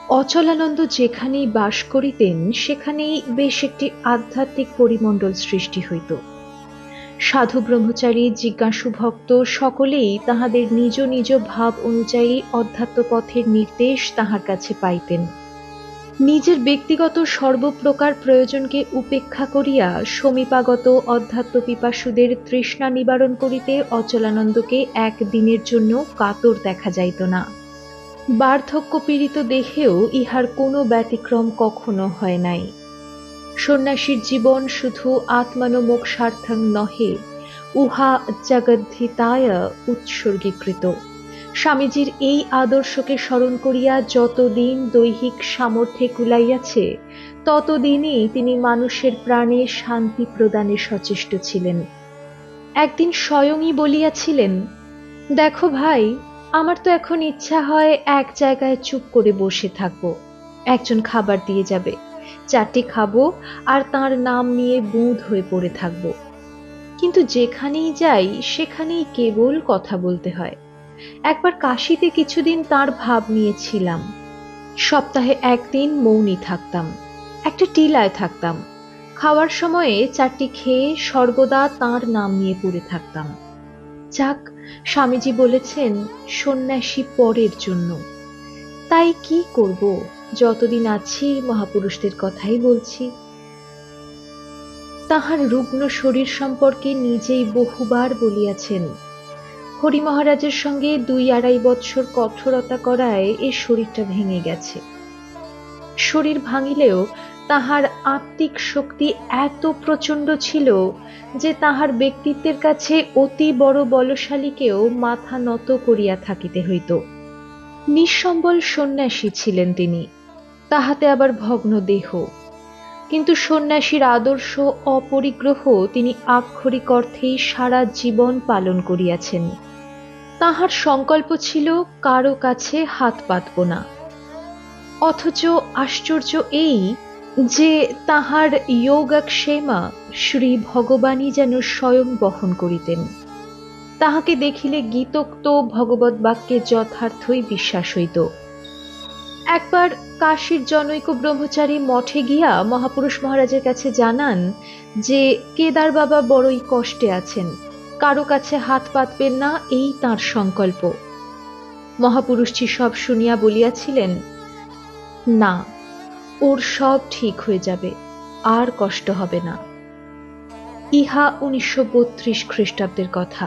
অচলানন্দ যেখানেই বাস করিতেন সেখানেই বেশ একটি আধ্যাত্মিক পরিমণ্ডল সৃষ্টি হইত। সাধু ব্রহ্মচারী জিজ্ঞাসু ভক্ত সকলেই তাহাদের নিজ নিজ ভাব অনুযায়ী অধ্যাত্মপথের নির্দেশ তাহার কাছে পাইতেন। নিজের ব্যক্তিগত সর্বপ্রকার প্রয়োজনকে উপেক্ষা করিয়া সমীপাগত অধ্যাত্ম পিপাসুদের তৃষ্ণা নিবারণ করিতে অচলানন্দকে একদিনের জন্য কাতর দেখা যাইত না। বার্ধক্য পীড়িত দেহেও ইহার কোনো ব্যতিক্রম কখনো হয় নাই। সন্ন্যাসীর জীবন শুধু আত্মানমোক্ষার্থং নহে, উহা জগদ্ধিতায় উৎসর্গীকৃত। স্বামীজির এই আদর্শকে স্মরণ করিয়া যতদিন দৈহিক সামর্থ্যে কুলাইয়াছে ততদিনই তিনি মানুষের প্রাণে শান্তি প্রদানে সচেষ্ট ছিলেন। একদিন স্বয়ংই বলিয়াছিলেন, দেখো ভাই, আমার তো এখন ইচ্ছা হয় এক জায়গায় চুপ করে বসে থাকবো, একজন খাবার দিয়ে যাবে, চারটি খাবো আর তার নাম নিয়ে বুঁদ হয়ে পড়ে থাকবো। কিন্তু যেখানেই যাই সেখানেই কেবল কথা বলতে হয়। একবার কাশীতে কিছুদিন তার ভাব নিয়েছিলাম। সপ্তাহে একদিন মৌনী থাকতাম, একটা টিলায় থাকতাম, খাওয়ার সময়ে চারটি খেয়ে সর্বদা তার নাম নিয়ে পড়ে থাকতাম। যাক, স্বামীজি বলেছেন সন্ন্যাসী পরের জন্য, তাই কি করব, যতদিন আছি মহাপুরুষদের কথাই বলছি। তাহার রুগ্ন শরীর সম্পর্কে নিজেই বহুবার বলিয়াছেন। হরি মহারাজের সঙ্গে 2-2.5 বৎসর কঠোরতা করায় এ শরীরটা ভেঙে গেছে। শরীর ভাঙিলেও তাহার আত্মিক শক্তি এত প্রচণ্ড ছিল যে তাহার ব্যক্তিত্বের কাছে অতি বড় বলশালীকেও মাথা নত করিয়া থাকিতে হইত। নিঃসম্বল সন্ন্যাসী ছিলেন তিনি, তাহাতে আবার ভগ্ন দেহ। কিন্তু সন্ন্যাসীর আদর্শ অপরিগ্রহ তিনি আক্ষরিক অর্থেই সারা জীবন পালন করিয়াছেন। তাহার সংকল্প ছিল কারো কাছে হাত পাতব না। অথচ আশ্চর্য এই যে তাহার যোগক্ষেমা শ্রী ভগবানই যেন স্বয়ং বহন করিতেন। তাহাকে দেখিলে গীতোক্ত ভগবৎ বাক্যে যথার্থই বিশ্বাস হইত। একবার কাশীর জনৈক ব্রহ্মচারী মঠে গিয়া মহাপুরুষ মহারাজের কাছে জানান যে কেদার বাবা বড়ই কষ্টে আছেন, কারো কাছে হাত পাতবেন না, এই তাঁর সংকল্প। মহাপুরুষজি সব শুনিয়া বলিয়াছিলেন, না, ওর সব ঠিক হয়ে যাবে, আর কষ্ট হবে না। ইহা 1932 খ্রিস্টাব্দের কথা।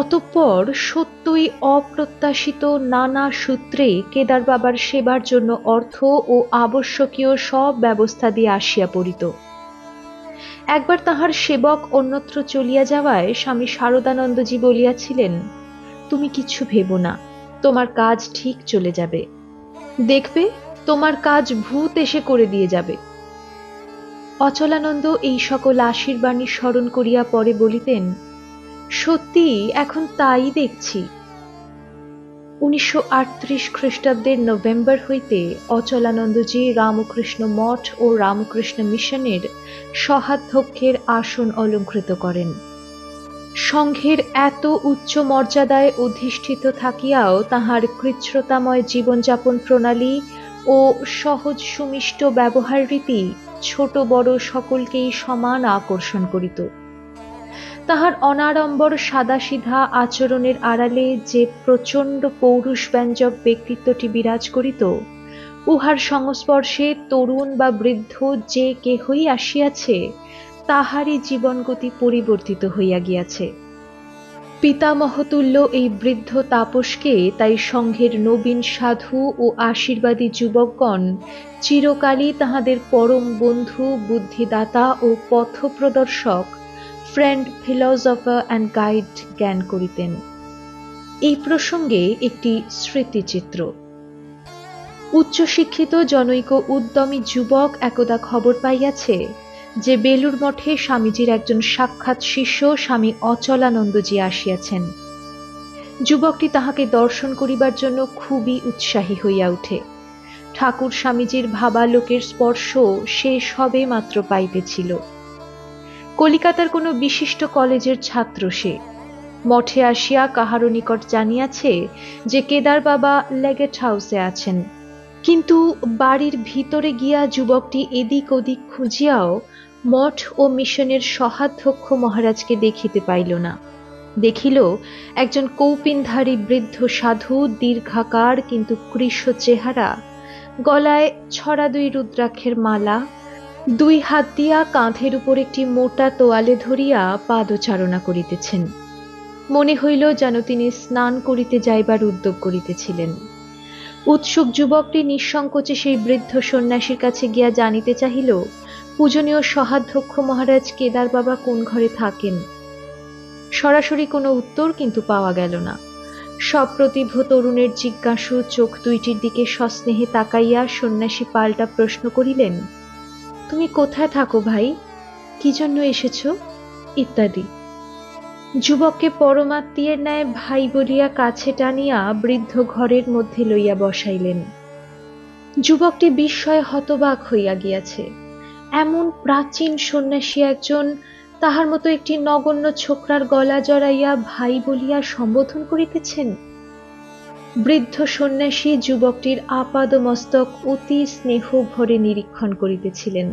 অতঃপর সত্যই অপ্রত্যাশিত নানা সূত্রে কেদার বাবার সেবার জন্য অর্থ ও আবশ্যকীয় সব ব্যবস্থা দিয়ে আসিয়া পড়িত। একবার তাহার সেবক অন্যত্র চলিয়া যাওয়ায় স্বামী শারদানন্দজি বলিয়াছিলেন, তুমি কিছু ভেবো না, তোমার কাজ ঠিক চলে যাবে, দেখবে তোমার কাজ ভূত এসে করে দিয়ে যাবে। অচলানন্দ এই সকল আশীর্বাণী স্মরণ করিয়া পরে বলিতেন, সত্যি এখন তাই দেখছি। 1938 খ্রিস্টাব্দের নভেম্বর হইতে অচলানন্দজি রামকৃষ্ণ মঠ ও রামকৃষ্ণ মিশনের সহাধ্যক্ষের আসন অলঙ্কৃত করেন। সংঘের এত উচ্চ মর্যাদায় অধিষ্ঠিত থাকিয়াও তাহার কৃচ্ছ্রতাময় জীবনযাপন প্রণালী ও সহজ সুমিষ্ট ব্যবহার রীতি ছোট বড় সকলকেই সমান আকর্ষণ করিত। তাহার অনাড়ম্বর সাদাসিধা আচরণের আড়ালে যে প্রচণ্ড পৌরুষব্যঞ্জক ব্যক্তিত্বটি বিরাজ করিত, উহার সংস্পর্শে তরুণ বা বৃদ্ধ যে কেহই আসিয়াছে তাহারই জীবনগতি পরিবর্তিত হইয়া গিয়াছে। পিতামহতুল্য এই বৃদ্ধ তাপসকে তাই সংঘের নবীন সাধু ও আশীর্বাদী যুবকগণ চিরকালই তাহাদের পরম বন্ধু, বুদ্ধিদাতা ও পথপ্রদর্শক, ফ্রেন্ড, ফিলসফার অ্যান্ড গাইড জ্ঞান করিতেন। এই প্রসঙ্গে একটি স্মৃতিচিত্র। উচ্চশিক্ষিত জনৈক উদ্যমী যুবক একদা খবর পাইয়াছে যে বেলুর মঠে স্বামীজির একজন সাক্ষাৎ শিষ্য স্বামী অচলানন্দজি আসিয়াছেন। যুবকটি তাহাকে দর্শন করিবার জন্য খুবই উৎসাহী হইয়া উঠে। ঠাকুর স্বামীজির ভাবালোকের স্পর্শ সে সবে মাত্র পাইতেছিল। কলিকাতার কোনো বিশিষ্ট কলেজের ছাত্র সে। মঠে আসিয়া কাহারও নিকট জানিয়াছে যে কেদার বাবা লেগেট হাউসে আছেন। কিন্তু বাড়ির ভিতরে গিয়া যুবকটি এদিক ওদিক খুঁজিয়াও মঠ ও মিশনের সহাধ্যক্ষ মহারাজকে দেখিতে পাইল না। দেখিল একজন কৌপিনধারী বৃদ্ধ সাধু, দীর্ঘাকার কিন্তু কৃশ চেহারা, গলায় ছড়া দুই রুদ্রাক্ষের মালা, দুই হাত দিয়া কাঁধের উপর একটি মোটা তোয়ালে ধরিয়া পাদচারণা করিতেছেন। মনে হইল যেন তিনি স্নান করিতে যাইবার উদ্যোগ করিতেছিলেন। উৎসুক যুবকটি নিঃসংকোচে সেই বৃদ্ধ সন্ন্যাসীর কাছে গিয়া জানিতে চাহিল, পূজনীয় সহাধ্যক্ষ মহারাজ কেদার বাবা কোন ঘরে থাকেন। সরাসরি কোনো উত্তর কিন্তু পাওয়া গেল না। সপ্রতিভ তরুণের জিজ্ঞাসু চোখ দুইটির দিকে সস্নেহে তাকাইয়া সন্ন্যাসী পাল্টা প্রশ্ন করিলেন, তুমি কোথায় থাকো ভাই, কি জন্য এসেছ, ইত্যাদি। যুবককে পরমাত্মীয়ের ন্যায় ভাই বলিয়া কাছে টানিয়া বৃদ্ধ ঘরের মধ্যে লইয়া বসাইলেন। যুবকটি বিস্ময়ে হতবাক হইয়া গিয়াছে। এমন প্রাচীন সন্ন্যাসী একজন তাহার মতো একটি নগণ্য ছোকরার গলা জড়াইয়া ভাই বলিয়া সম্বোধন করিতেছেন। বৃদ্ধ সন্ন্যাসী যুবকটির আপাদমস্তক অতি স্নেহ ভরে নিরীক্ষণ করিতেছিলেন।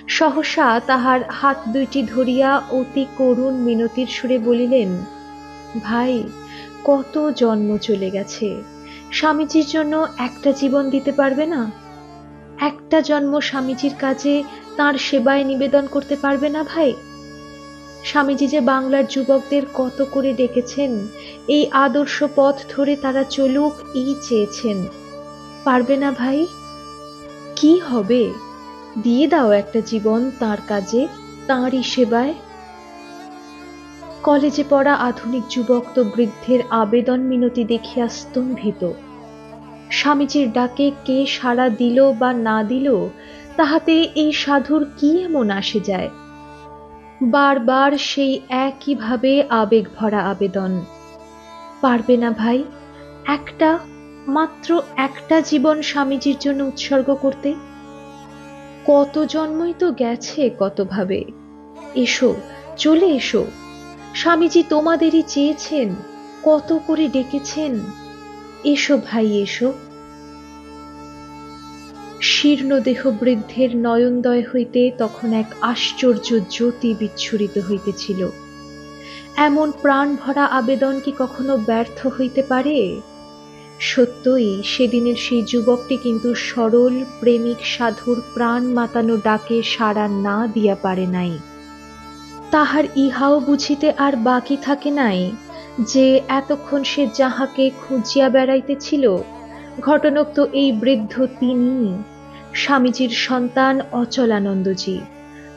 সহসা তাহার হাত দুইটি ধরিয়া অতি করুণ মিনতির সুরে বলিলেন, ভাই, কত জন্ম চলে গেছে, স্বামীজির জন্য একটা জীবন দিতে পারবে না? একটা জন্ম স্বামীজির কাজে তাঁর সেবায় নিবেদন করতে পারবে না ভাই? স্বামীজি যে বাংলার যুবকদের কত করে ডেকেছেন, এই আদর্শ পথ ধরে তারা চলুক এই চেয়েছেন। পারবে না ভাই? কি হবে, দিয়ে দাও একটা জীবন তাঁর কাজে, তাঁরই সেবায়। কলেজে পড়া আধুনিক যুবক তো বৃদ্ধের আবেদন মিনতি দেখিয়া স্তম্ভিত। স্বামীজির ডাকে কে সাড়া দিল বা না দিল, তাহাতে এই সাধুর কি এমন আসে যায়? বারবার সেই একইভাবে আবেগ ভরা আবেদন। পারবে না ভাই, একটা, মাত্র একটা জীবন স্বামীজির জন্য উৎসর্গ করতে? কত জন্মই তো গেছে কতভাবে। এসো, চলে এসো, স্বামীজি তোমাদেরই চেয়েছেন, কত করে ডেকেছেন। এসো ভাই, এসো। শীর্ণদেহ বৃদ্ধের নয়নদয় হইতে তখন এক আশ্চর্য জ্যোতি বিচ্ছুরিত হইতেছিল। এমন প্রাণ ভরা আবেদন কি কখনো ব্যর্থ হইতে পারে? সত্যই সেদিনের সেই যুবকটি কিন্তু সরল প্রেমিক সাধুর প্রাণ মাতানো ডাকে সাড়া না দিয়া পারে নাই। তাহার ইহাও বুঝিতে আর বাকি থাকে নাই যে এতক্ষণ সে যাহাকে খুঁজিয়া বেড়াইতেছিল, ঘটনোক্ত এই বৃদ্ধ তিনিই, স্বামীজির সন্তান অচলানন্দজি,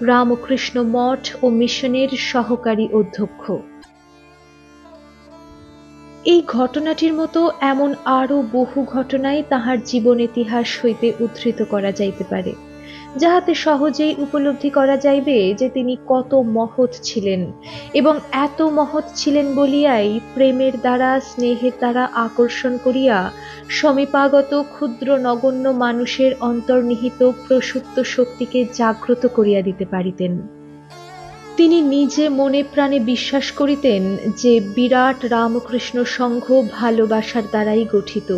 রামকৃষ্ণ মঠ ও মিশনের সহকারী অধ্যক্ষ। এই ঘটনাটির মতো এমন আরো বহু ঘটনাই তাহার জীবন ইতিহাস হইতে উদ্ধৃত করা যাইতে পারে, যাহাতে সহজেই উপলব্ধি করা যাইবে যে তিনি কত মহৎ ছিলেন, এবং এত মহৎ ছিলেন বলিয়াই প্রেমের দ্বারা, স্নেহের দ্বারা আকর্ষণ করিয়া সমীপাগত ক্ষুদ্র নগণ্য মানুষের অন্তর্নিহিত প্রসুপ্ত শক্তিকে জাগ্রত করিয়া দিতে পারিতেন। তিনি নিজে মনে প্রাণে বিশ্বাস করিতেন যে বিরাট রামকৃষ্ণ সংঘ ভালোবাসার দ্বারাই গঠিত।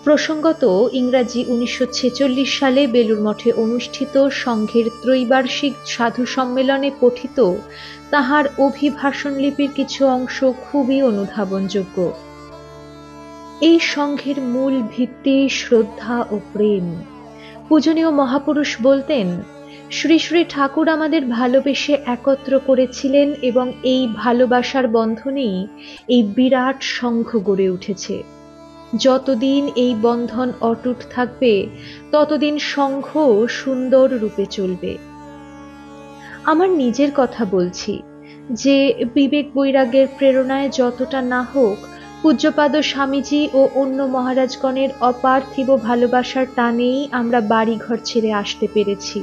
প্রসঙ্গত ইংরাজি 1946 সালে বেলুর মঠে অনুষ্ঠিত সংঘের ত্রৈবার্ষিক সাধু সম্মেলনে পঠিত তাহার অভিভাষণ লিপির কিছু অংশ খুবই অনুধাবনযোগ্য। এই সংঘের মূল ভিত্তি শ্রদ্ধা ও প্রেম। পূজনীয় মহাপুরুষ বলতেন, শ্রী শ্রী ঠাকুর আমাদের ভালোবেসে একত্র করেছিলেন এবং এই ভালোবাসার বন্ধনেই এই বিরাট সংঘ গড়ে উঠেছে। যতদিন এই বন্ধন অটুট থাকবে, ততদিন সংঘ সুন্দর রূপে চলবে। আমার নিজের কথা বলছি যে বিবেক বৈরাগ্যের প্রেরণায় যতটা না হোক, পূজ্যপাদ স্বামীজি ও অন্য মহারাজগণের অপার্থিব ভালোবাসার টানেই আমরা বাড়িঘর ছেড়ে আসতে পেরেছি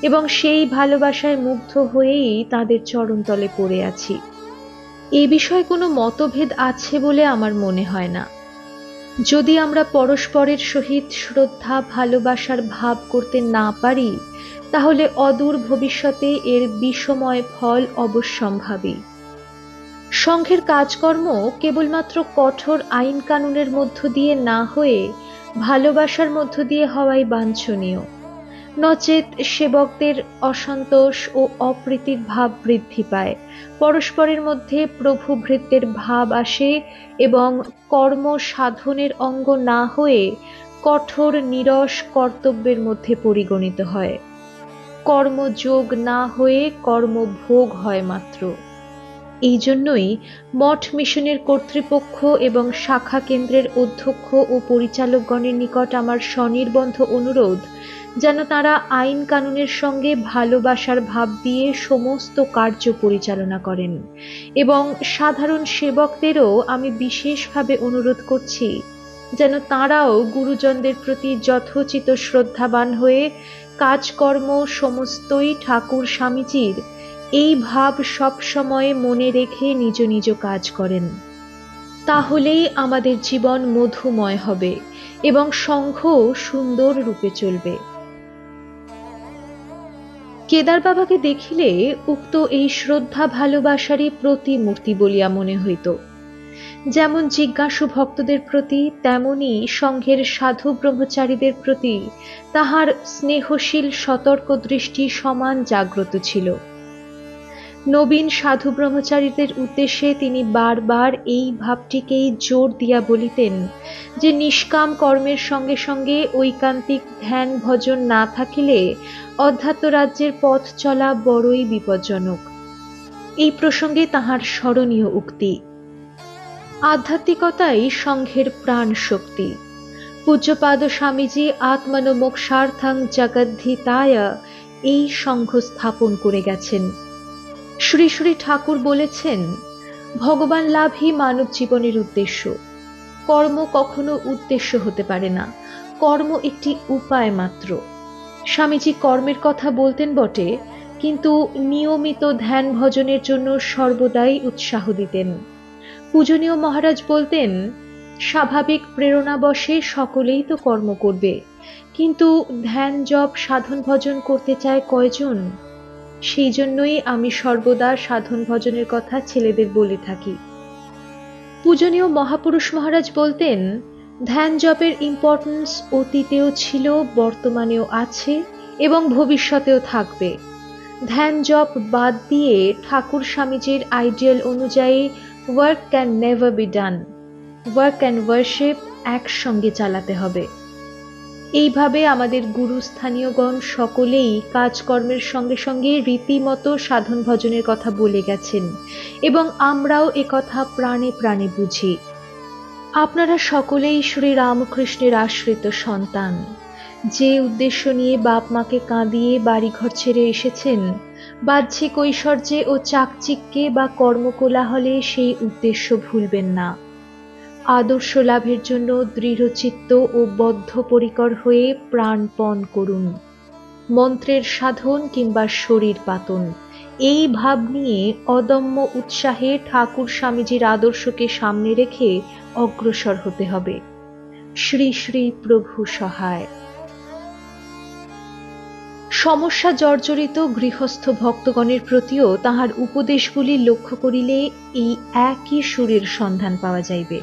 এবং সেই ভালোবাসায় মুগ্ধ হয়েই তাদের চরণতলে পড়ে আছি। এই বিষয়ে কোনো মতভেদ আছে বলে আমার মনে হয় না। যদি আমরা পরস্পরের সহিত শ্রদ্ধা ভালোবাসার ভাব করতে না পারি, তাহলে অদূর ভবিষ্যতে এর বিষময় ফল অবশ্যম্ভাবী। সংঘের কাজকর্ম কেবলমাত্র কঠোর আইন কানুনের মধ্য দিয়ে না হয়ে ভালোবাসার মধ্য দিয়ে হওয়াই বাঞ্ছনীয়, নচেৎ সেবকদের অসন্তোষ ও অপ্রীতির ভাব বৃদ্ধি পায়, পরস্পরের মধ্যে প্রভুভৃত্যের ভাব আসে এবং কর্ম সাধনের অঙ্গ না হয়ে কঠোর নিরস কর্তব্যের মধ্যে পরিগণিত হয়। কর্মযোগ না হয়ে কর্মভোগ হয় মাত্র। এই জন্যই মঠ মিশনের কর্তৃপক্ষ এবং শাখা কেন্দ্রের অধ্যক্ষ ও পরিচালকগণের নিকট আমার স্বনির্বন্ধ অনুরোধ, যেন তারা আইন কানুনের সঙ্গে ভালোবাসার ভাব দিয়ে সমস্ত কার্য পরিচালনা করেন, এবং সাধারণ সেবকদেরও আমি বিশেষভাবে অনুরোধ করছি যেন তাঁরাও গুরুজনদের প্রতি যথোচিত শ্রদ্ধাবান হয়ে কাজকর্ম সমস্তই ঠাকুর স্বামীজির এই ভাব সব সময় মনে রেখে নিজ নিজ কাজ করেন। তাহলেই আমাদের জীবন মধুময় হবে এবং সংঘ সুন্দর রূপে চলবে। কেদার বাবাকে দেখিলে উক্ত এই শ্রদ্ধা ভালোবাসারই প্রতিমূর্তি বলিয়া মনে হইত। যেমন জিজ্ঞাসু ভক্তদের প্রতি, তেমনি সংঘের সাধু ব্রহ্মচারীদের প্রতি তাহার স্নেহশীল সতর্ক দৃষ্টি সমান জাগ্রত ছিল। নবীন সাধু ব্রহ্মচারীদের উদ্দেশ্যে তিনি বারবার এই ভাবটিকেই জোর দিয়া বলিতেন যে নিষ্কাম কর্মের সঙ্গে সঙ্গে ঐকান্তিক ধ্যান ভজন না থাকিলে অধ্যাত্ম রাজ্যের পথ চলা বড়ই বিপজ্জনক। এই প্রসঙ্গে তাহার স্মরণীয় উক্তি, আধ্যাত্মিকতাই সংঘের প্রাণ শক্তি। পূজ্যপাদ স্বামীজি আত্মনো মোক্ষার্থং জগদ্ধিতায় এই সংঘ স্থাপন করে গেছেন। শ্রী শ্রী ঠাকুর বলেছেন, ভগবান লাভই মানব জীবনের উদ্দেশ্য। কর্ম কখনো উদ্দেশ্য হতে পারে না, কর্ম একটি উপায় মাত্র। স্বামীজি কর্মের কথা বলতেন বটে, কিন্তু নিয়মিত ধ্যান ভজনের জন্য সর্বদাই উৎসাহ দিতেন। পূজনীয় মহারাজ বলতেন, স্বাভাবিক প্রেরণাবশে সকলেই তো কর্ম করবে, কিন্তু ধ্যান জপ সাধন ভজন করতে চায় কয়জন? সেই জন্যই আমি সর্বদা সাধন ভজনের কথা ছেলেদের বলে থাকি। পূজনীয় মহাপুরুষ মহারাজ বলতেন, ধ্যান জপের ইম্পর্টেন্স অতীতেও ছিল, বর্তমানেও আছে এবং ভবিষ্যতেও থাকবে। ধ্যান জপ বাদ দিয়ে ঠাকুর স্বামীজির আইডিয়াল অনুযায়ী work can never be done. Work and worship একসঙ্গে চালাতে হবে। এইভাবে আমাদের গুরুস্থানীয়গণ সকলেই কাজকর্মের সঙ্গে সঙ্গে রীতিমতো সাধন ভজনের কথা বলে গেছেন, এবং আমরাও একথা প্রাণে প্রাণে বুঝি। আপনারা সকলেই শ্রী রামকৃষ্ণের আশ্রিত সন্তান। যে উদ্দেশ্য নিয়ে বাপ মাকে কাঁদিয়ে বাড়িঘর ছেড়ে এসেছেন, বাহ্যিক ঐশ্বর্যে ও চাকচিক্যে বা কর্মকোলাহলে সেই উদ্দেশ্য ভুলবেন না। আদর্শ লাভের জন্য দৃঢ়চিত্ত ও বদ্ধপরিকর হয়ে প্রাণপণ করুন। মন্ত্রের সাধন কিংবা শরীর পাতন, এই ভাব নিয়ে অদম্য উৎসাহে ঠাকুর স্বামীজির আদর্শকে সামনে রেখে অগ্রসর হতে হবে। শ্রী শ্রী প্রভু সহায়। সমস্যা জর্জরিত গৃহস্থ ভক্তগণের প্রতিও তাহার উপদেশগুলি লক্ষ্য করিলে এই একই সুরের সন্ধান পাওয়া যাইবে।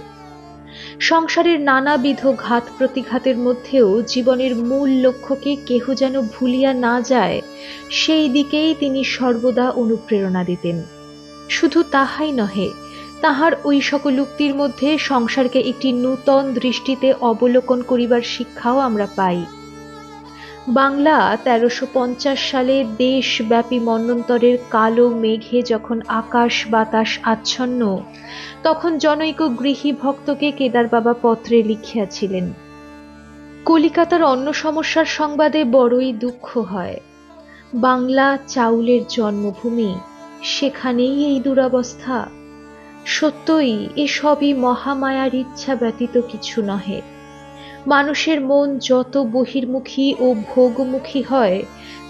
সংসারের নানাবিধ ঘাত প্রতিঘাতের মধ্যেও জীবনের মূল লক্ষ্যকে কেহ যেন ভুলিয়া না যায়, সেই দিকেই তিনি সর্বদা অনুপ্রেরণা দিতেন। শুধু তাহাই নহে, তাহার ওই সকল উক্তির মধ্যে সংসারকে একটি নূতন দৃষ্টিতে অবলোকন করিবার শিক্ষাও আমরা পাই। বাংলা ১৩৫০ সালে দেশব্যাপী মন্বন্তরের কালো মেঘে যখন আকাশ বাতাস আচ্ছন্ন, তখন জনৈক গৃহী ভক্তকে কেদার বাবা পত্রে লিখিয়াছিলেন, কলিকাতার অন্ন সমস্যার সংবাদে বড়ই দুঃখ হয়। বাংলা চাউলের জন্মভূমি, সেখানেই এই দুরবস্থা। সত্যই এসবই মহামায়ার ইচ্ছা ব্যতীত কিছু নহে। মানুষের মন যত বহির্মুখী ও ভোগমুখী হয়,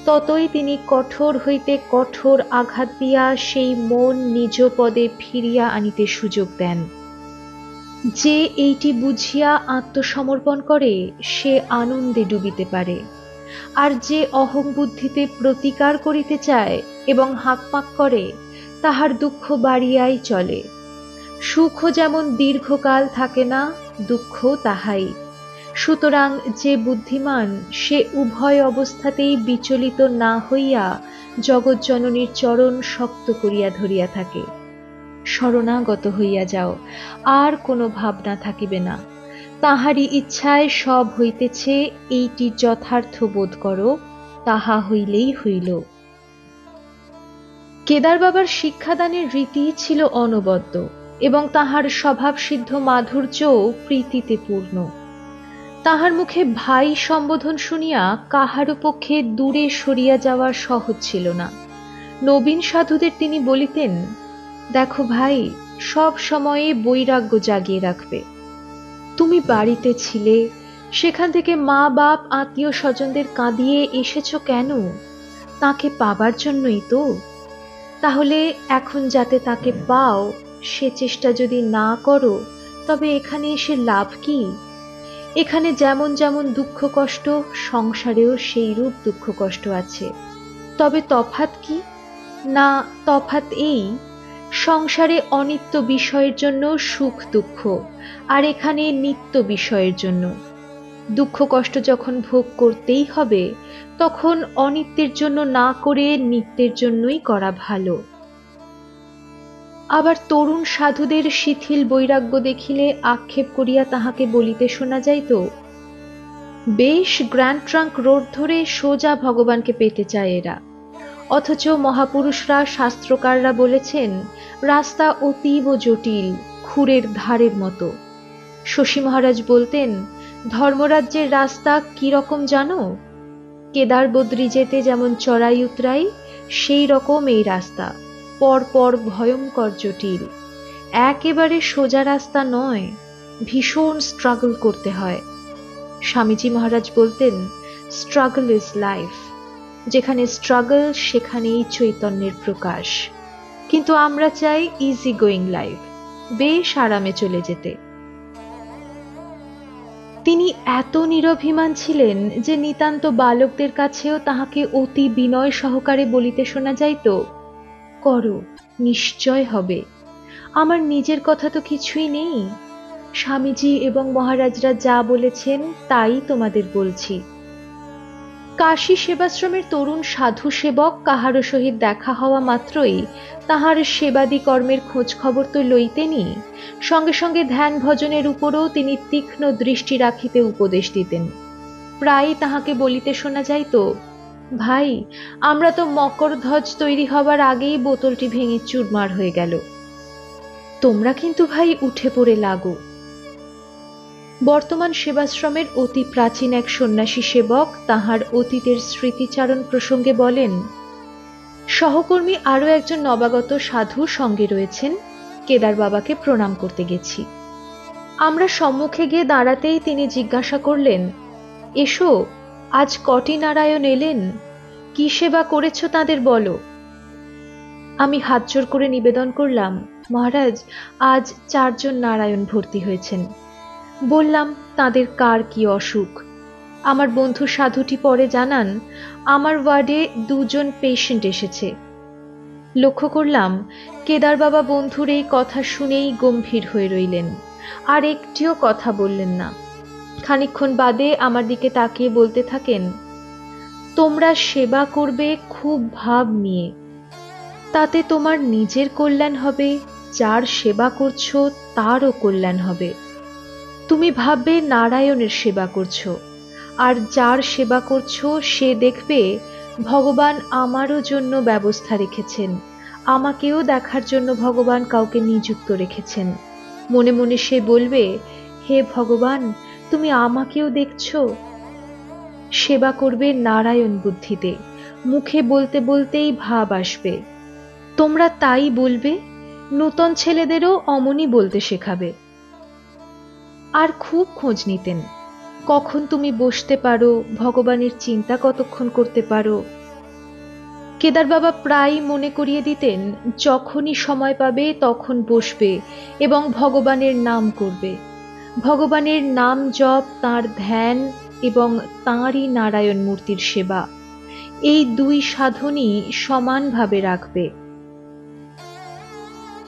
ততই তিনি কঠোর হইতে কঠোর আঘাত দিয়া সেই মন নিজ পদে ফিরিয়া আনিতে সুযোগ দেন। যে এইটি বুঝিয়া আত্মসমর্পণ করে, সে আনন্দে ডুবিতে পারে। আর যে অহংবুদ্ধিতে প্রতিকার করিতে চায় এবং হাঁকপাক করে, তাহার দুঃখ বাড়িয়াই চলে। সুখও যেমন দীর্ঘকাল থাকে না, দুঃখ তাহাই। সুতরাং যে বুদ্ধিমান সে উভয় অবস্থাতেই বিচলিত না হইয়া জগৎজননীর চরণ শক্ত করিয়া ধরিয়া থাকে। শরণাগত হইয়া যাও, আর কোনো ভাবনা থাকিবে না। তাহারই ইচ্ছায় সব হইতেছে, এইটি যথার্থ বোধ করো, তাহা হইলেই হইল। কেদার বাবার শিক্ষাদানের রীতি ছিল অনবদ্য এবং তাহার স্বভাবসিদ্ধ মাধুর্যও প্রীতিতে পূর্ণ। তাহার মুখে ভাই সম্বোধন শুনিয়া কাহারও পক্ষে দূরে সরিয়া যাওয়া সহজ ছিল না। নবীন সাধুদের তিনি বলিতেন, দেখো ভাই, সব সময়ে বৈরাগ্য জাগিয়ে রাখবে। তুমি বাড়িতে ছিলে, সেখান থেকে মা বাপ আত্মীয় স্বজনদের কাঁদিয়ে এসেছ কেন? তাকে পাবার জন্যই তো। তাহলে এখন যাতে তাকে পাও সে চেষ্টা যদি না করো, তবে এখানে এসে লাভ কি? এখানে যেমন যেমন দুঃখ কষ্ট, সংসারেও সেই রূপ দুঃখ কষ্ট আছে। তবে তফাৎ কি? না, তফাৎ এই, সংসারে অনিত্য বিষয়ের জন্য সুখ দুঃখ, আর এখানে নিত্য বিষয়ের জন্য। দুঃখ কষ্ট যখন ভোগ করতেই হবে, তখন অনিত্যের জন্য না করে নিত্যের জন্যই করা ভালো। আবার তরুণ সাধুদের শিথিল বৈরাগ্য দেখিলে আক্ষেপ করিয়া তাহাকে বলিতে শোনা যাইত, বেশ গ্র্যান্ড ট্রাঙ্ক রোড ধরে সোজা ভগবানকে পেতে চায় এরা, অথচ মহাপুরুষরা শাস্ত্রকাররা বলেছেন রাস্তা অতীব জটিল, খুরের ধারের মতো। শশী মহারাজ বলতেন, ধর্মরাজ্যের রাস্তা কি রকম জানো? কেদার বদ্রী যেতে যেমন চড়াই উতরাই, সেই রকম এই রাস্তা, পর পর ভয়ঙ্কর জটিল। একেবারে সোজা রাস্তা নয়, ভীষণ স্ট্রাগল করতে হয়। স্বামীজি মহারাজ বলতেন, স্ট্রাগল ইজ লাইফ। যেখানে স্ট্রাগল সেখানেই চৈতন্যের প্রকাশ। কিন্তু আমরা চাই ইজি গোয়িং লাইফ, বেশ আরামে চলে যেতে। তিনি এত নিরভিমান ছিলেন যে নিতান্ত বালকদের কাছেও তাহাকে অতি বিনয় সহকারে বলিতে শোনা যাইত, করো, নিশ্চয় হবে। আমার নিজের কথা তো কিছুই নেই। স্বামীজি এবং মহারাজরা যা বলেছেন তাই তোমাদের বলছি। কাশী সেবাশ্রমের তরুণ সাধু সেবক কাহারও সহিত দেখা হওয়া মাত্রই তাহার সেবাদি কর্মের খোঁজ খবর তো লইতেনি, সঙ্গে সঙ্গে ধ্যান ভজনের উপরও তিনি তীক্ষ্ণ দৃষ্টি রাখিতে উপদেশ দিতেন। প্রায় তাহাকে বলিতে শোনা যাইত, ভাই, আমরা তো মকরধ্বজ তৈরি হবার আগেই বোতলটি ভেঙে চুরমার হয়ে গেল। তোমরা কিন্তু ভাই উঠে পড়ে লাগো। বর্তমান সেবাশ্রমের অতি প্রাচীন এক সন্ন্যাসী সেবক তাহার অতীতের স্মৃতিচারণ প্রসঙ্গে বলেন, সহকর্মী আরো একজন নবাগত সাধু সঙ্গে রয়েছেন, কেদার বাবাকে প্রণাম করতে গেছি। আমরা সম্মুখে গিয়ে দাঁড়াতেই তিনি জিজ্ঞাসা করলেন, এসো, আজ কটি নারায়ণ এলেন? কি সেবা করেছ তাদের বলো। আমি হাত জোর করে নিবেদন করলাম, মহারাজ, আজ 4 জন নারায়ণ ভর্তি হয়েছেন। বললাম তাদের কার কি অসুখ। আমার বন্ধু সাধুটি পরে জানান, আমার ওয়ার্ডে 2 জন পেশেন্ট এসেছে। লক্ষ্য করলাম কেদার বাবা বন্ধুর এই কথা শুনেই গম্ভীর হয়ে রইলেন, আর একটিও কথা বললেন না। খানিকক্ষণ বাদে আমার দিকে তাকিয়ে বলতে থাকেন, তোমরা সেবা করবে খুব ভাব নিয়ে, তাতে তোমার নিজের কল্যাণ হবে, যার সেবা করছো তারও কল্যাণ হবে। তুমি ভাববে নারায়ণের সেবা করছো, আর যার সেবা করছো সে দেখবে ভগবান আমারও জন্য ব্যবস্থা রেখেছেন, আমাকেও দেখার জন্য ভগবান কাউকে নিযুক্ত রেখেছেন। মনে মনে সে বলবে, হে ভগবান, তুমি আমাকেও দেখছো। সেবা করবে নারায়ণ বুদ্ধিতে, মুখে বলতে বলতেই ভাব আসবে। তোমরা তাই বলবে, নূতন ছেলেদেরও অমনি বলতে শেখাবে। আর খুব খোঁজ নিতেন, কখন তুমি বসতে পারো, ভগবানের চিন্তা কতক্ষণ করতে পারো। কেদার বাবা প্রায় মনে করিয়ে দিতেন, যখনই সময় পাবে তখন বসবে এবং ভগবানের নাম করবে। ভগবানের নাম জপ, তাঁর ধ্যান এবং তাঁরই নারায়ণ মূর্তির সেবা, এই 2 সাধনই সমানভাবে রাখবে।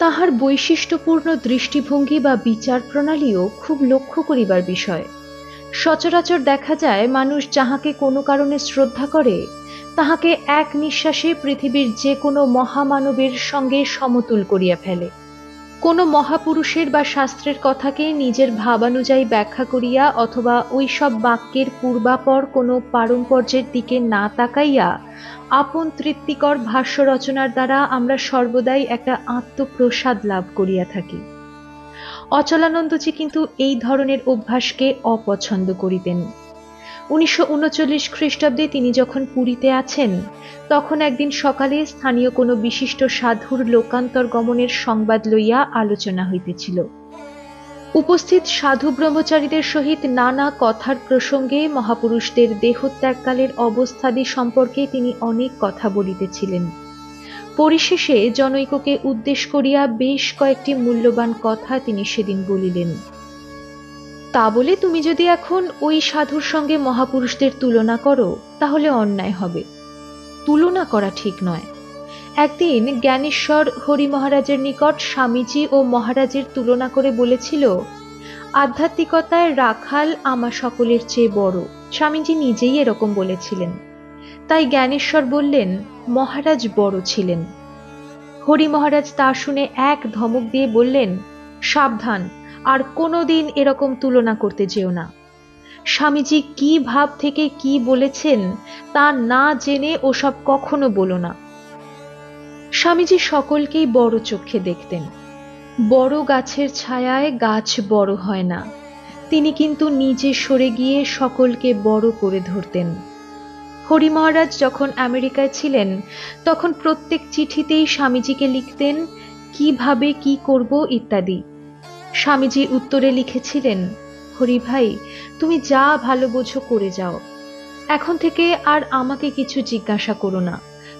তাহার বৈশিষ্ট্যপূর্ণ দৃষ্টিভঙ্গি বা বিচার প্রণালীও খুব লক্ষ্য করিবার বিষয়। সচরাচর দেখা যায় মানুষ যাহাকে কোনো কারণে শ্রদ্ধা করে তাহাকে এক নিঃশ্বাসে পৃথিবীর যে কোনো মহামানবের সঙ্গে সমতুল করিয়া ফেলে। কোনো মহাপুরুষের বা শাস্ত্রের কথাকে নিজের ভাবানুযায়ী ব্যাখ্যা করিয়া অথবা ওই সব বাক্যের পূর্বাপর কোনো পারম্পর্যের দিকে না তাকাইয়া আপন তৃপ্তিকর ভাষ্য রচনার দ্বারা আমরা সর্বদাই একটা আত্মপ্রসাদ লাভ করিয়া থাকি। অচলানন্দজি কিন্তু এই ধরনের অভ্যাসকে অপছন্দ করিতেন। 1939 খ্রিস্টাব্দে তিনি যখন পুরীতে আছেন তখন একদিন সকালে স্থানীয় কোনো বিশিষ্ট সাধুর লোকান্তর গমনের সংবাদ লইয়া আলোচনা হইতেছিল। উপস্থিত সাধু ব্রহ্মচারীদের সহিত নানা কথার প্রসঙ্গে মহাপুরুষদের দেহত্যাগকালের অবস্থাদি সম্পর্কে তিনি অনেক কথা বলিতেছিলেন। পরিশেষে জনৈককে উদ্দেশ করিয়া বেশ কয়েকটি মূল্যবান কথা তিনি সেদিন বলিলেন। তা বলে তুমি যদি এখন ওই সাধুর সঙ্গে মহাপুরুষদের তুলনা করো তাহলে অন্যায় হবে। তুলনা করা ঠিক নয়। একদিন জ্ঞানেশ্বর হরি মহারাজের নিকট স্বামীজি ও মহারাজের তুলনা করে বলেছিল, আধ্যাত্মিকতায় রাখাল আমা সকলের চেয়ে বড়। স্বামীজি নিজেই এরকম বলেছিলেন। তাই জ্ঞানেশ্বর বললেন মহারাজ বড় ছিলেন। হরি মহারাজ তা শুনে এক ধমক দিয়ে বললেন, সাবধান, আর কোনোদিন এরকম তুলনা করতে যেও না। স্বামীজি কি ভাব থেকে কি বলেছেন তা না জেনে ওসব কখনো বলো না। স্বামীজি সকলকেই বড় চোখে দেখতেন। বড় গাছের ছায়ায় গাছ বড় হয় না। তিনি কিন্তু নিজে সরে গিয়ে সকলকে বড় করে ধরতেন। হরি মহারাজ যখন আমেরিকায় ছিলেন তখন প্রত্যেক চিঠিতেই স্বামীজিকে লিখতেন কিভাবে কি করব ইত্যাদি। স্বামীজি উত্তরে লিখেছিলেন, হরি ভাই, তুমি যা ভালো বোঝো করে যাও। এখন থেকে আর আমাকে কিছু জিজ্ঞাসা করো না,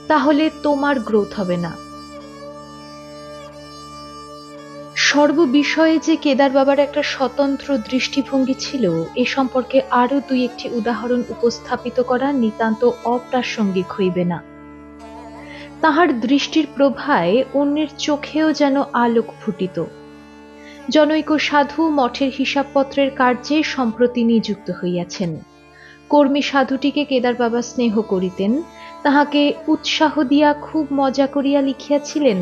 তাহলে তোমার গ্রোথ হবে না। সর্ববিষয়ে যে কেদার বাবার একটা স্বতন্ত্র দৃষ্টিভঙ্গি ছিল এ সম্পর্কে আরো দুই একটি উদাহরণ উপস্থাপিত করা নিতান্ত অপ্রাসঙ্গিক হইবে না। তাহার দৃষ্টির প্রভায় অন্যের চোখেও যেন আলোক ফুটিত। জনৈক সাধু মঠের হিসাবপত্রের কার্যে সম্প্রতি নিযুক্ত হইয়াছেন। কর্মী সাধুটিকে কেদার বাবা স্নেহ করিতেন, তাহাকে উৎসাহ দিয়া খুব মজা করিয়া লিখিয়াছিলেন,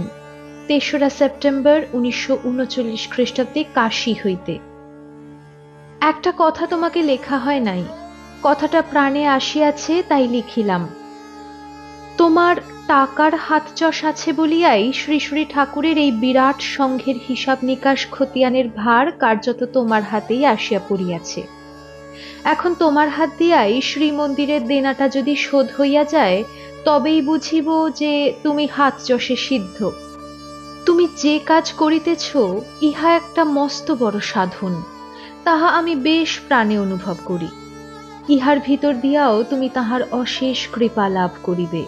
৩রা সেপ্টেম্বর 1939 খ্রিস্টাব্দে কাশী হইতে। একটা কথা তোমাকে লেখা হয় নাই, কথাটা প্রাণে আসিয়াছে তাই লিখিলাম। তোমার টাকার হাতচষ আছে বলিয়াই শ্রী শ্রী ঠাকুরের এই বিরাট সংঘের হিসাব নিকাশ খতিয়ানের ভার কার্যত তোমার হাতেই আসিয়া পড়িয়াছে। এখন তোমার হাত দিয়াই শ্রীমন্দিরের দেনাটা যদি শোধ হইয়া যায় তবেই বুঝিব যে তুমি হাতচষে সিদ্ধ। তুমি যে কাজ করিতেছ ইহা একটা মস্ত বড় সাধন, তাহা আমি বেশ প্রাণে অনুভব করি। ইহার ভিতর দিয়াও তুমি তাহার অশেষ কৃপা লাভ করিবে।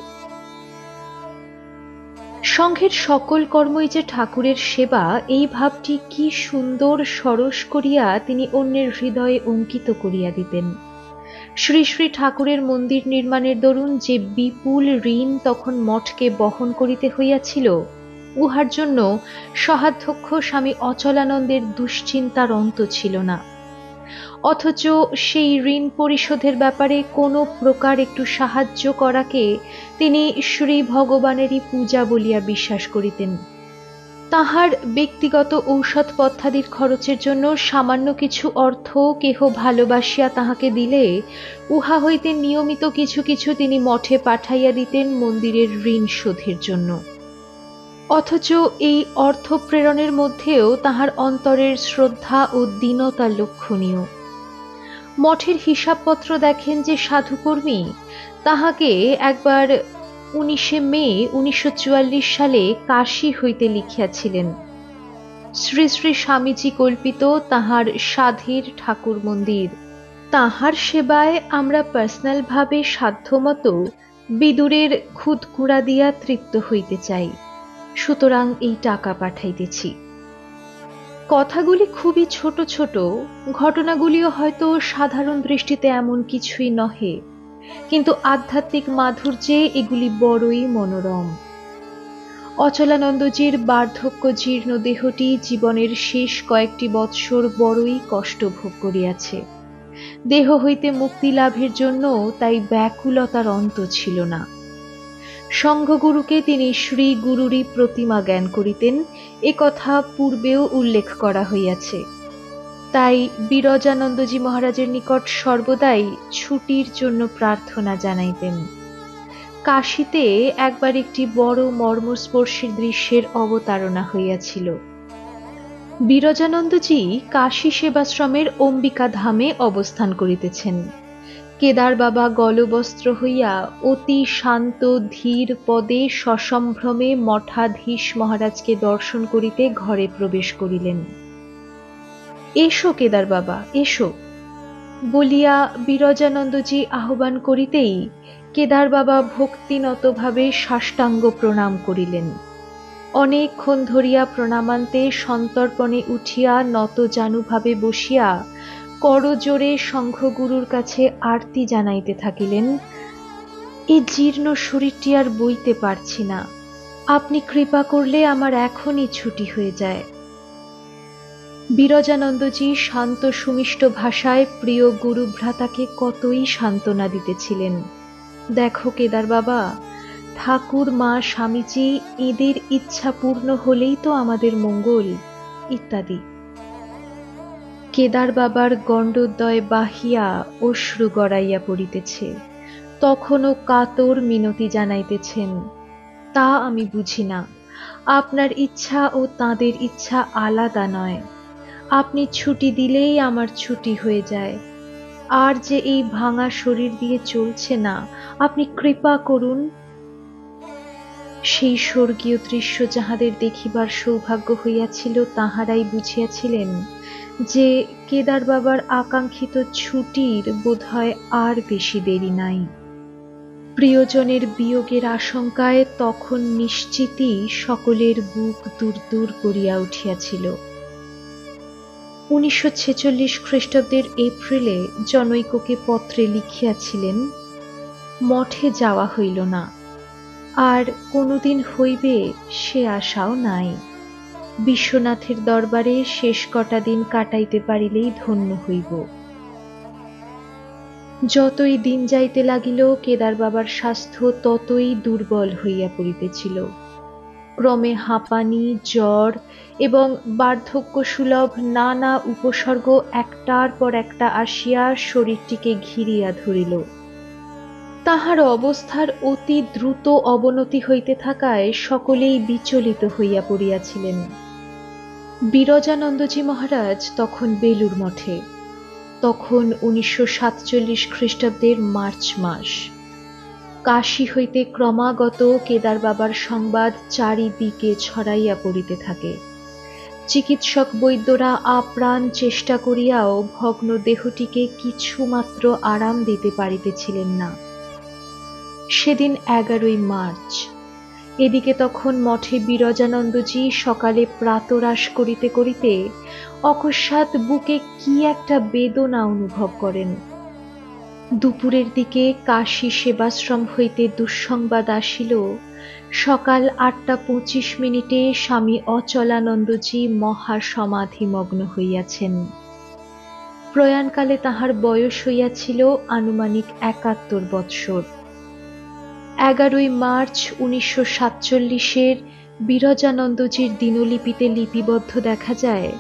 সংঘের সকল কর্মই যে ঠাকুরের সেবা, এই ভাবটি কি সুন্দর সরস করিয়া তিনি অন্যের হৃদয়ে অঙ্কিত করিয়া দিতেন। শ্রী শ্রী ঠাকুরের মন্দির নির্মাণের দরুন যে বিপুল ঋণ তখন মঠকে বহন করিতে হইয়াছিল, উহার জন্য সহাধ্যক্ষ স্বামী অচলানন্দের দুশ্চিন্তার অন্ত ছিল না। অথচ সেই ঋণ পরিশোধের ব্যাপারে কোনো প্রকার একটু সাহায্য করাকে তিনি শ্রী ভগবানেরই পূজা বলিয়া বিশ্বাস করিতেন। তাহার ব্যক্তিগত ঔষধপত্রাদির খরচের জন্য সামান্য কিছু অর্থ কেহ ভালোবাসিয়া তাহাকে দিলে উহা হইতে নিয়মিত কিছু কিছু তিনি মঠে পাঠাইয়া দিতেন মন্দিরের ঋণ শোধের জন্য। অথচ এই অর্থ প্রেরণের মধ্যেও তাহার অন্তরের শ্রদ্ধা ও দীনতা লক্ষণীয়। মঠের হিসাবপত্র দেখেন যে সাধুকর্মী তাহাকে একবার 19 মে 1944 সালে কাশী হইতে লিখিয়াছিলেন, শ্রী শ্রী স্বামীজি কল্পিত তাহার সাধের ঠাকুর মন্দির, তাহার সেবায় আমরা পার্সোনাল ভাবে সাধ্যমতো বিদুরের খুদকুড়া দিয়া তৃপ্ত হইতে চাই, সুতরাং এই টাকা পাঠাইতেছি। কথাগুলি খুবই ছোট ছোট, ঘটনাগুলিও হয়তো সাধারণ দৃষ্টিতে এমন কিছুই নহে, কিন্তু আধ্যাত্মিক মাধুর্যে এগুলি বড়ই মনোরম। অচলানন্দজির বার্ধক্য জীর্ণ দেহটি জীবনের শেষ কয়েকটি বৎসর বড়ই কষ্ট ভোগ করিয়াছে। দেহ হইতে মুক্তি লাভের জন্য তাই ব্যাকুলতার অন্ত ছিল না। সংঘগুরুকে তিনি শ্রী গুরুরই প্রতিমা জ্ঞান করিতেন, এ কথা পূর্বেও উল্লেখ করা হইয়াছে। তাই বিরজানন্দজি মহারাজের নিকট সর্বদাই ছুটির জন্য প্রার্থনা জানাইতেন। কাশীতে একবার একটি বড় মর্মস্পর্শী দৃশ্যের অবতারণা হইয়াছিল। বিরজানন্দজি কাশী সেবাশ্রমের অম্বিকা ধামে অবস্থান করিতেছেন। কেদার বাবা গলবস্ত্র হইয়া অতি শান্ত ধীর পদে সসম্ভ্রমে মঠাধীশ মহারাজকে দর্শন করিতে ঘরে প্রবেশ করিলেন। এসো কেদার বাবা, এসো বলিয়া বিরজানন্দজি আহ্বান করিতেই কেদার বাবা ভক্তিনতভাবে সাষ্টাঙ্গ প্রণাম করিলেন। অনেকক্ষণ ধরিয়া প্রণামান্তে সন্তর্পণে উঠিয়া নতজানুভাবে বসিয়া করজোড়ে সংঘগুরুর কাছে আরতি জানাইতে থাকিলেন। এই জীর্ণ শরীরটি আর বইতে পারছি না, আপনি কৃপা করলে আমার এখনই ছুটি হয়ে যায়। বিরজানন্দজি শান্ত সুমিষ্ট ভাষায় প্রিয় গুরুভ্রাতাকে কতই সান্ত্বনা দিতেছিলেন। দেখো কেদার বাবা, ঠাকুর মা স্বামীজি এদের ইচ্ছা পূর্ণ হলেই তো আমাদের মঙ্গল, ইত্যাদি। কেদার বাবার গণ্ডদ্বয় বাহিয়া অশ্রু গড়াইয়া পড়িতেছে, তখনও কাতর মিনতি জানাইতেছেন। তা আমি বুঝি না, আপনার ইচ্ছা ও তাঁদের ইচ্ছা আলাদা নয়। আপনি ছুটি দিলেই আমার ছুটি হয়ে যায়। আর যে এই ভাঙা শরীর দিয়ে চলছে না, আপনি কৃপা করুন। সেই স্বর্গীয় দৃশ্য যাহাদের দেখিবার সৌভাগ্য হইয়াছিল তাহারাই বুঝিয়াছিলেন যে কেদার বাবার আকাঙ্ক্ষিত ছুটির বোধহয় আর বেশি দেরি নাই। প্রিয়জনের বিয়োগের আশঙ্কায় তখন নিশ্চিতই সকলের বুক দূর দূর করিয়া উঠিয়াছিল। 1946 খ্রিস্টাব্দের এপ্রিলে জনৈককে পত্রে লিখিয়াছিলেন, মঠে যাওয়া হইল না, আর কোনোদিন হইবে সে আশাও নাই। বিশ্বনাথের দরবারে শেষ কটা দিন কাটাইতে পারিলেই ধন্য হইব। যতই দিন যাইতে লাগিল কেদার বাবার স্বাস্থ্য ততই দুর্বল হইয়া পড়িতেছিল। ক্রমে হাঁপানি, জ্বর এবং বার্ধক্য সুলভ নানা উপসর্গ একটার পর একটা আসিয়া শরীরটিকে ঘিরিয়া ধরিল। তাহার অবস্থার অতি দ্রুত অবনতি হইতে থাকায় সকলেই বিচলিত হইয়া পড়িয়াছিলেন। বিরজানন্দজি মহারাজ তখন বেলুর মঠে। তখন 1947 খ্রিস্টাব্দের মার্চ মাস। কাশী হইতে ক্রমাগত কেদার বাবার সংবাদ চারিদিকে ছড়াইয়া পড়িতে থাকে। চিকিৎসক বৈদ্যরা আপ্রাণ চেষ্টা করিয়াও ভগ্ন দেহটিকে কিছুমাত্র আরাম দিতে পারিতেছিলেন না। সেদিন 11ই মার্চ। এদিকে তখন মঠে বিরজানন্দজি সকালে প্রাতরাশ করিতে করিতে অকস্মাৎ বুকে কি একটা বেদনা অনুভব করেন। দুপুরের দিকে কাশী সেবাশ্রম হইতে দুঃসংবাদ আসিল, সকাল 8:25 স্বামী অচলানন্দজি মহা সমাধিমগ্ন হইয়াছেন। প্রয়াণকালে তাহার বয়স হইয়াছিল আনুমানিক 71 বৎসর। 11ই মার্চ 1947 বিরজানন্দজির দিনলিপিতে লিপিবদ্ধ দেখা যায়,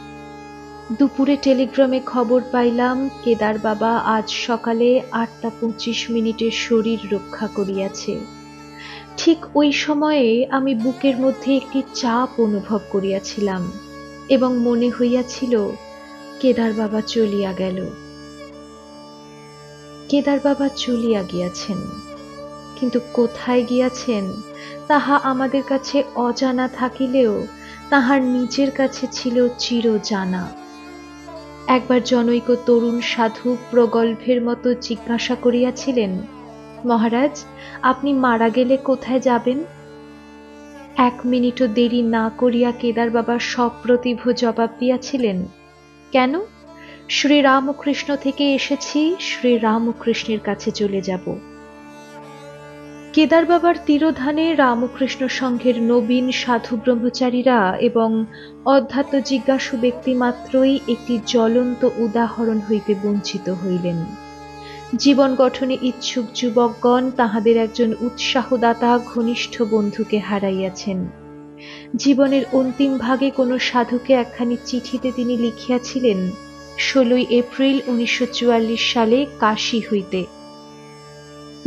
দুপুরে টেলিগ্রামে খবর পাইলাম কেদার বাবা আজ সকালে 8:25 শরীর রক্ষা করিয়াছে। ঠিক ওই সময়ে আমি বুকের মধ্যে একটি চাপ অনুভব করিয়াছিলাম এবং মনে হইয়াছিল কেদার বাবা চলিয়া গেল। কেদার বাবা চলিয়া গিয়াছেন, কিন্তু কোথায় গিয়াছেন তাহা আমাদের কাছে অজানা থাকিলেও তাহার নিজের কাছে ছিল চিরজানা। একবার জনৈক তরুণ সাধু প্রগল্ভের মতো জিজ্ঞাসা করিয়াছিলেন, মহারাজ, আপনি মারা গেলে কোথায় যাবেন? 1 মিনিটও দেরি না করিয়া কেদার বাবা সপ্রতিভ জবাব দিয়াছিলেন, কেন? শ্রীরামকৃষ্ণ থেকে এসেছি, শ্রীরামকৃষ্ণের কাছে চলে যাব। কেদার বাবার তিরোধানে রামকৃষ্ণ সংঘের নবীন সাধু ব্রহ্মচারীরা এবং অধ্যাত্ম জিজ্ঞাসু ব্যক্তি মাত্রই একটি জ্বলন্ত উদাহরণ হইতে বঞ্চিত হইলেন। জীবন গঠনে ইচ্ছুক যুবকগণ তাহাদের একজন উৎসাহদাতা ঘনিষ্ঠ বন্ধুকে হারাইয়াছেন। জীবনের অন্তিম ভাগে কোনো সাধুকে একখানি চিঠিতে তিনি লিখিয়াছিলেন 16 এপ্রিল 1944 সালে কাশী হইতে,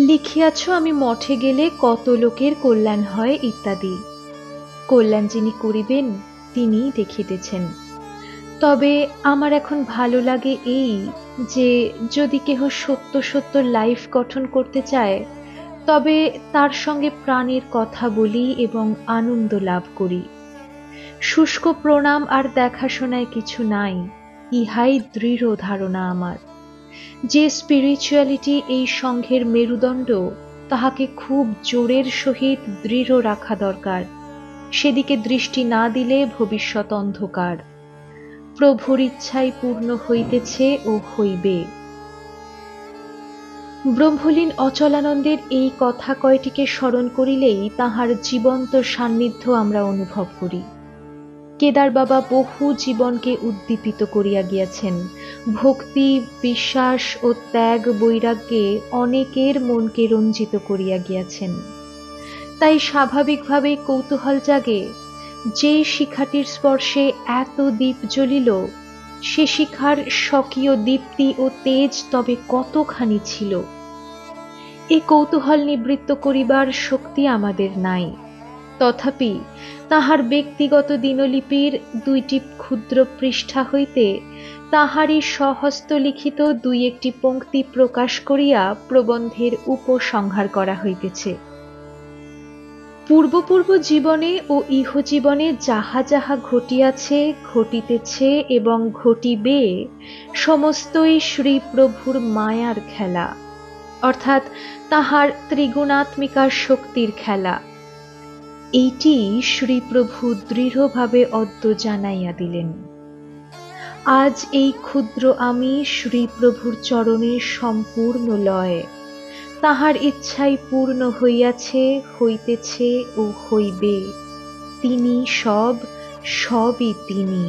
লিখিয়াছ আমি মঠে গেলে কত লোকের কল্যাণ হয় ইত্যাদি। কল্যাণ যিনি করিবেন তিনিই দেখিতেছেন। তবে আমার এখন ভালো লাগে এই যে যদি কেহ সত্য সত্য লাইফ গঠন করতে চায় তবে তার সঙ্গে প্রাণের কথা বলি এবং আনন্দ লাভ করি। শুষ্ক প্রণাম আর দেখাশোনায় কিছু নাই, ইহাই দৃঢ় ধারণা আমার। যে স্পিরিচুয়ালিটি এই সংঘের মেরুদণ্ড তাহাকে খুব জোরের সহিত দৃঢ় রাখা দরকার। সেদিকে দৃষ্টি না দিলে ভবিষ্যৎ অন্ধকার। প্রভুর ইচ্ছাই পূর্ণ হইতেছে ও হইবে। ব্রহ্মলীন অচলানন্দের এই কথা কয়টিকে স্মরণ করিলেই তাহার জীবন্ত সান্নিধ্য আমরা অনুভব করি। কেদার বাবা বহু জীবনকে উদ্দীপিত করিয়া গিয়াছেন। ভক্তি, বিশ্বাস ও ত্যাগ বৈরাগ্যে অনেকের মনকে রঞ্জিত করিয়া গিয়াছেন। তাই স্বাভাবিকভাবেই কৌতূহল জাগে, যে শিখাটির স্পর্শে এত দীপ জ্বলিল সে শিখার স্বকীয় দীপ্তি ও তেজ তবে কতখানি ছিল। এই কৌতূহল নিবৃত্ত করিবার শক্তি আমাদের নাই। তথাপি তাহার ব্যক্তিগত দিনলিপির 2টি ক্ষুদ্র পৃষ্ঠা হইতে তাহারই স্বহস্ত লিখিত 2-1টি পংক্তি প্রকাশ করিয়া প্রবন্ধের উপসংহার করা হইতেছে। পূর্ব জীবনে ও ইহজীবনে যাহা যাহা ঘটিয়াছে, ঘটিতেছে এবং ঘটিবে সমস্তই শ্রী প্রভুর মায়ার খেলা, অর্থাৎ তাহার ত্রিগুণাত্মিকার শক্তির খেলা। এইটি শ্রী প্রভু দৃঢ়ভাবে অদ্য জানাইয়া দিলেন। আজ এই ক্ষুদ্র আমি শ্রী প্রভুর চরণে সম্পূর্ণ লয়। তাহার ইচ্ছাই পূর্ণ হইয়াছে, হইতেছে ও হইবে। তিনি সব, সবই তিনি।